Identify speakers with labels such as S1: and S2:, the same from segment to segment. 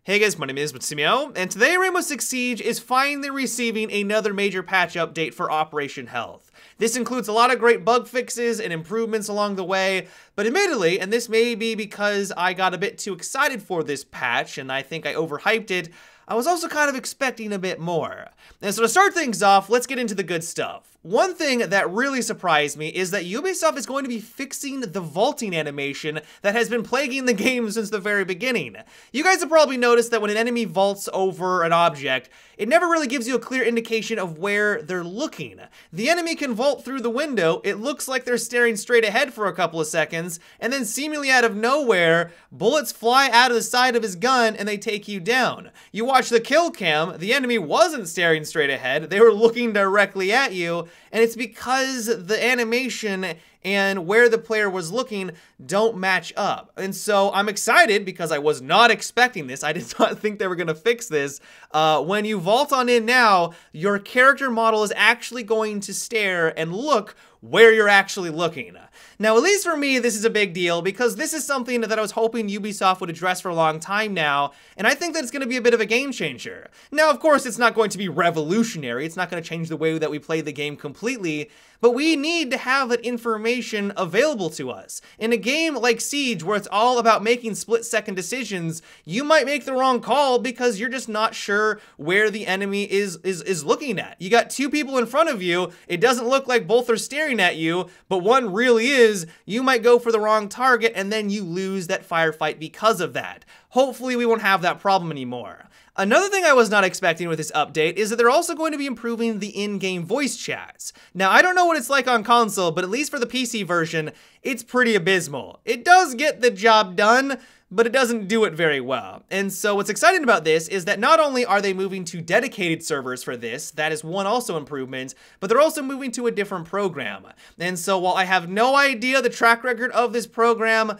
S1: Hey guys, my name is Matsumo, and today Rainbow Six Siege is finally receiving another major patch update for Operation Health. This includes a lot of great bug fixes and improvements along the way, but admittedly, and this may be because I got a bit too excited for this patch and I think I overhyped it, I was also kind of expecting a bit more. And so to start things off, let's get into the good stuff. One thing that really surprised me is that Ubisoft is going to be fixing the vaulting animation that has been plaguing the game since the very beginning. You guys have probably noticed that when an enemy vaults over an object, it never really gives you a clear indication of where they're looking. The enemy can vault through the window, it looks like they're staring straight ahead for a couple of seconds, and then seemingly out of nowhere, bullets fly out of the side of his gun and they take you down. You watch the kill cam, the enemy wasn't staring straight ahead, they were looking directly at you, and it's because the animation and where the player was looking don't match up. And so I'm excited because I was not expecting this. I did not think they were going to fix this. When you vault on in now, your character model is actually going to stare and look where you're actually looking. Now, at least for me, this is a big deal because this is something that I was hoping Ubisoft would address for a long time now, and I think that it's going to be a bit of a game changer. Now, of course, it's not going to be revolutionary. It's not going to change the way that we play the game completely, but we need to have that information available to us. In a game like Siege, where it's all about making split-second decisions, you might make the wrong call because you're just not sure where the enemy is looking at. You got two people in front of you, it doesn't look like both are staring at you, but one really is. You might go for the wrong target and then you lose that firefight because of that. Hopefully we won't have that problem anymore. Another thing I was not expecting with this update is that they're also going to be improving the in-game voice chats. Now, I don't know what it's like on console, but at least for the PC version, it's pretty abysmal. It does get the job done, but it doesn't do it very well. And so what's exciting about this is that not only are they moving to dedicated servers for this, that is one also improvement, but they're also moving to a different program. And so while I have no idea the track record of this program,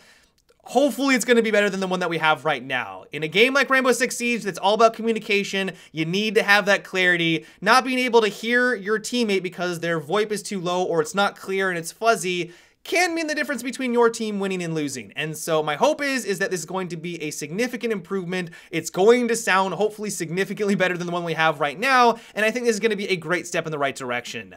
S1: hopefully it's going to be better than the one that we have right now. In a game like Rainbow Six Siege that's all about communication, you need to have that clarity. Not being able to hear your teammate because their VoIP is too low or it's not clear and it's fuzzy can mean the difference between your team winning and losing. And so my hope is that this is going to be a significant improvement. It's going to sound hopefully significantly better than the one we have right now, and I think this is going to be a great step in the right direction.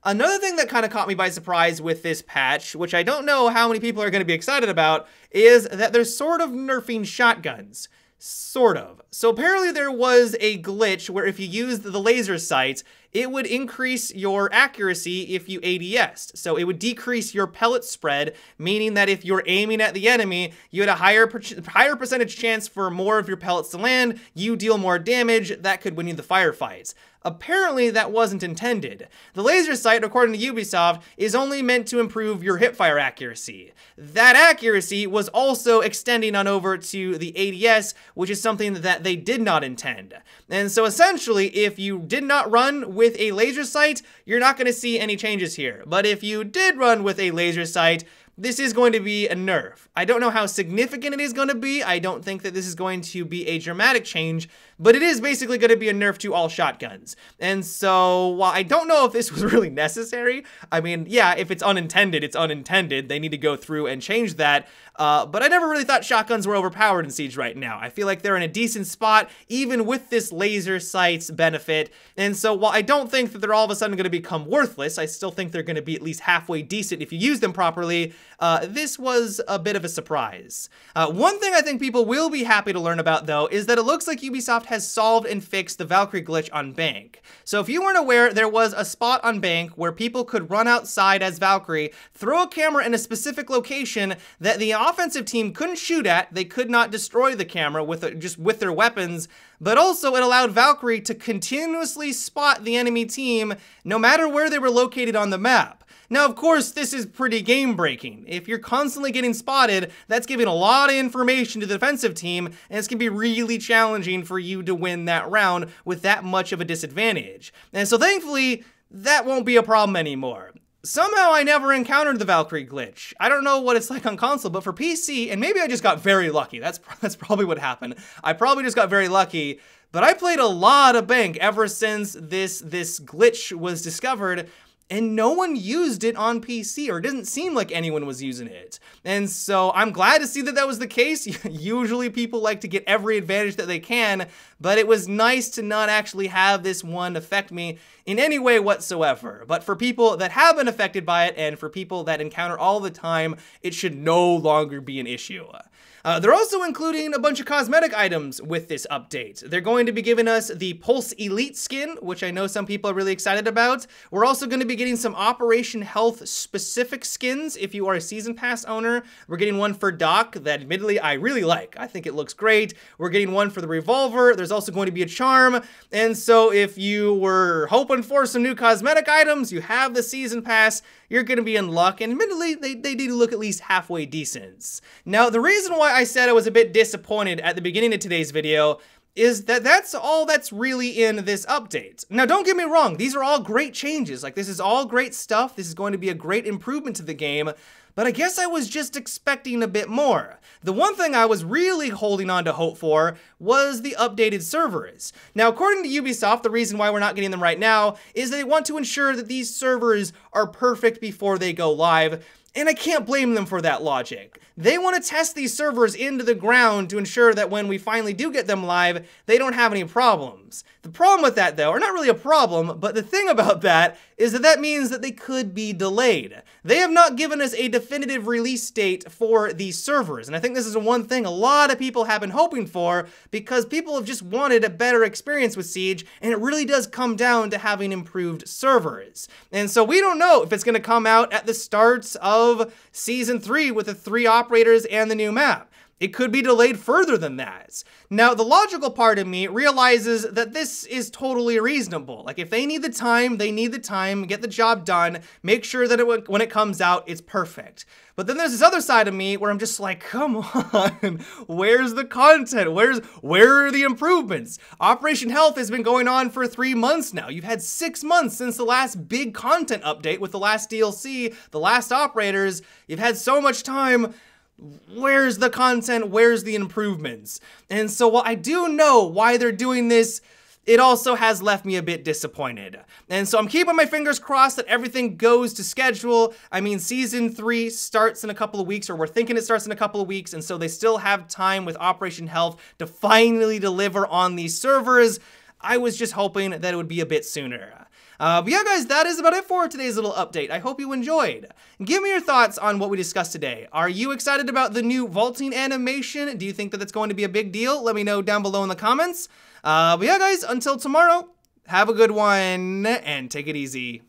S1: Another thing that kind of caught me by surprise with this patch, which I don't know how many people are going to be excited about, is that they're sort of nerfing shotguns. Sort of. So apparently there was a glitch where if you used the laser sight, it would increase your accuracy if you ADS'd. So it would decrease your pellet spread, meaning that if you're aiming at the enemy, you had a higher percentage chance for more of your pellets to land, you deal more damage, that could win you the firefights. Apparently that wasn't intended. The laser sight, according to Ubisoft, is only meant to improve your hipfire accuracy. That accuracy was also extending on over to the ADS, which is something that they did not intend. And so essentially, if you did not run with a laser sight, you're not going to see any changes here. But if you did run with a laser sight, this is going to be a nerf. I don't know how significant it is going to be. I don't think that this is going to be a dramatic change, but it is basically going to be a nerf to all shotguns. And so while I don't know if this was really necessary, I mean, yeah, if it's unintended, it's unintended. They need to go through and change that. But I never really thought shotguns were overpowered in Siege right now. I feel like they're in a decent spot, even with this laser sight's benefit. And so while I don't think that they're all of a sudden going to become worthless, I still think they're going to be at least halfway decent if you use them properly. This was a bit of a surprise. One thing I think people will be happy to learn about, though, is that it looks like Ubisoft has solved and fixed the Valkyrie glitch on Bank. So if you weren't aware, there was a spot on Bank where people could run outside as Valkyrie, throw a camera in a specific location that the offensive team couldn't shoot at, they could not destroy the camera just with their weapons, but also it allowed Valkyrie to continuously spot the enemy team no matter where they were located on the map. Now, of course, this is pretty game-breaking. If you're constantly getting spotted, that's giving a lot of information to the defensive team, and it's going to be really challenging for you to win that round with that much of a disadvantage. And so thankfully, that won't be a problem anymore. Somehow I never encountered the Valkyrie glitch. I don't know what it's like on console, but for PC, and maybe I just got very lucky. That's probably what happened. I probably just got very lucky, but I played a lot of Bank ever since this glitch was discovered, and no one used it on PC, or it didn't seem like anyone was using it. And so I'm glad to see that that was the case. Usually people like to get every advantage that they can, but it was nice to not actually have this one affect me in any way whatsoever. But for people that have been affected by it, and for people that encounter all the time, it should no longer be an issue. They're also including a bunch of cosmetic items with this update. They're going to be giving us the Pulse Elite skin, which I know some people are really excited about. We're also going to be getting some Operation Health specific skins if you are a Season Pass owner. We're getting one for Doc that admittedly I really like. I think it looks great. We're getting one for the Revolver. There's also going to be a charm. And so if you were hoping for some new cosmetic items, you have the Season Pass, you're going to be in luck. And admittedly, they do look at least halfway decent. Now, the reason why I said I was a bit disappointed at the beginning of today's video is that that's all that's really in this update. Now, don't get me wrong, these are all great changes. Like, this is all great stuff. This is going to be a great improvement to the game, but I guess I was just expecting a bit more. The one thing I was really holding on to hope for was the updated servers. Now, according to Ubisoft, the reason why we're not getting them right now is they want to ensure that these servers are perfect before they go live. And I can't blame them for that logic. They want to test these servers into the ground to ensure that when we finally do get them live, they don't have any problems. The problem with that, though, or not really a problem, but the thing about that is that that means that they could be delayed. They have not given us a definitive release date for these servers, and I think this is one thing a lot of people have been hoping for, because people have just wanted a better experience with Siege, and it really does come down to having improved servers. And so we don't know if it's going to come out at the start of Season 3 with the 3 operators and the new map. It could be delayed further than that. Now, the logical part of me realizes that this is totally reasonable. Like, if they need the time, they need the time, get the job done, make sure that when it comes out, it's perfect. But then there's this other side of me where I'm just like, come on, where's the content? Where are the improvements? Operation Health has been going on for 3 months now. You've had 6 months since the last big content update with the last DLC, the last operators. You've had so much time. Where's the content? Where's the improvements? And so while I do know why they're doing this, it also has left me a bit disappointed. And so I'm keeping my fingers crossed that everything goes to schedule. I mean, Season 3 starts in a couple of weeks, or we're thinking it starts in a couple of weeks, and so they still have time with Operation Health to finally deliver on these servers. I was just hoping that it would be a bit sooner. But yeah, guys, that is about it for today's little update. I hope you enjoyed. Give me your thoughts on what we discussed today. Are you excited about the new vaulting animation? Do you think that it's going to be a big deal? Let me know down below in the comments. But yeah, guys, until tomorrow, have a good one and take it easy.